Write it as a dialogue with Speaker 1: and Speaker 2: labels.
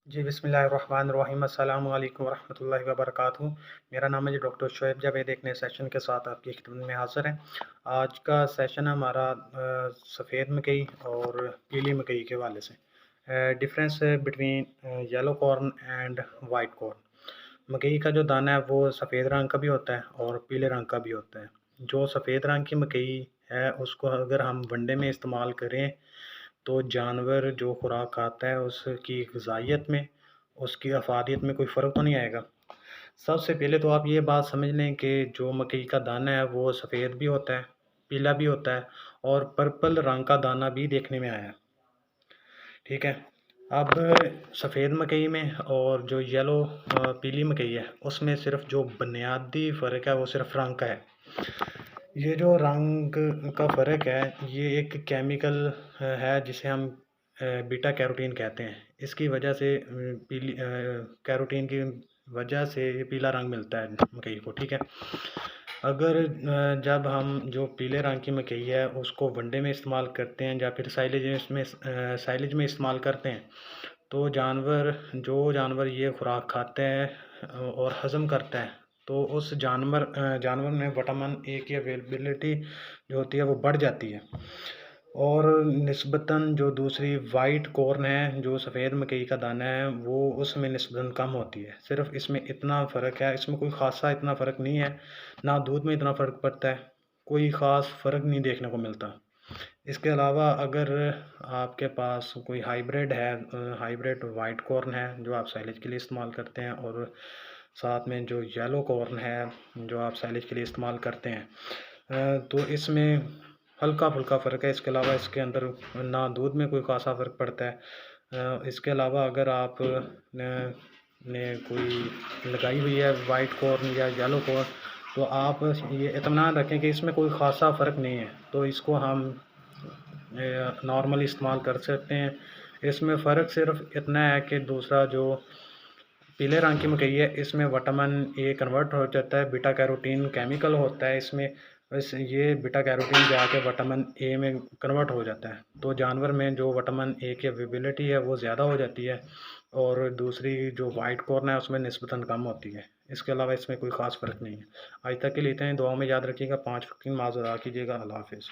Speaker 1: जी, बिस्मिल्लाहिर्रहमानिर्रहीम। अस्सलामु अलैकुम वरहमतुल्लाहि वबरकातुहू। मेरा नाम है जी डॉक्टर शुएब जावेद। एक नए सेशन के साथ आपकी खिदमत में हाज़िर हैं। आज का सेशन हमारा सफ़ेद मकई और पीली मकई के हवाले से difference between yellow corn and white corn. मकई का जो दाना है वो सफ़ेद रंग का भी होता है और पीले रंग का भी होता है। जो सफ़ेद रंग की मकई है उसको अगर हम वनडे में इस्तेमाल करें तो जानवर जो खुराक खाता है उसकी ग़िज़ाइयत में, उसकी अफ़ादियत में कोई फ़र्क तो नहीं आएगा। सबसे पहले तो आप ये बात समझ लें कि जो मकई का दाना है वो सफ़ेद भी होता है, पीला भी होता है और पर्पल रंग का दाना भी देखने में आया है। ठीक है? अब सफ़ेद मकई में और जो येलो पीली मकई है उसमें सिर्फ़ जो बुनियादी फ़र्क है वो सिर्फ़ रंग का है। ये जो रंग का फ़र्क है, ये एक केमिकल है जिसे हम बीटा कैरोटीन कहते हैं। इसकी वजह से पीली कैरोटीन की वजह से ये पीला रंग मिलता है मकई को, ठीक है? अगर जब हम जो पीले रंग की मकई है उसको वनडे में इस्तेमाल करते हैं या फिर साइलेज में इस्तेमाल करते हैं, तो जो जानवर ये खुराक खाता है और हज़म करता है, तो उस जानवर में विटामिन ए की अवेलेबिलिटी जो होती है वो बढ़ जाती है। और निस्बतन जो दूसरी वाइट कॉर्न है, जो सफ़ेद मकई का दाना है, वो उसमें निस्बतन कम होती है। सिर्फ़ इसमें इतना फ़र्क है, इसमें कोई ख़ासा इतना फ़र्क नहीं है, ना दूध में इतना फ़र्क पड़ता है, कोई ख़ास फ़र्क नहीं देखने को मिलता। इसके अलावा अगर आपके पास कोई हाइब्रिड वाइट कॉर्न है, जो आप साइलेज के लिए इस्तेमाल करते हैं और साथ में जो येलो कॉर्न है, जो आप साइलेज के लिए इस्तेमाल करते हैं, तो इसमें हल्का-फुल्का फ़र्क है। इसके अलावा इसके अंदर ना दूध में कोई ख़ासा फ़र्क पड़ता है। इसके अलावा अगर आप ने कोई लगाई हुई है वाइट कॉर्न या येलो कॉर्न, तो आप ये इत्मीनान रखें कि इसमें कोई ख़ासा फ़र्क नहीं है, तो इसको हम नॉर्मली इस्तेमाल कर सकते हैं। इसमें फ़र्क सिर्फ़ इतना है कि दूसरा जो पीले रंग की मकई है, इसमें विटामिन ए कन्वर्ट हो जाता है, बीटा कैरोटीन केमिकल होता है इसमें, ये बीटा कैरोटीन जाके विटामिन ए में कन्वर्ट हो जाता है। तो जानवर में जो विटामिन ए की अवेलेबिलिटी है वो ज़्यादा हो जाती है और दूसरी जो वाइट कॉर्न है उसमें निस्बतन कम होती है। इसके अलावा इसमें कोई ख़ास फ़र्क नहीं है। आज तक के लिए इतना ही। दुआओं में याद रखिएगा। 5 वक़्त की नमाज़ अदा कीजिएगा। अल्लाह हाफ़िज़।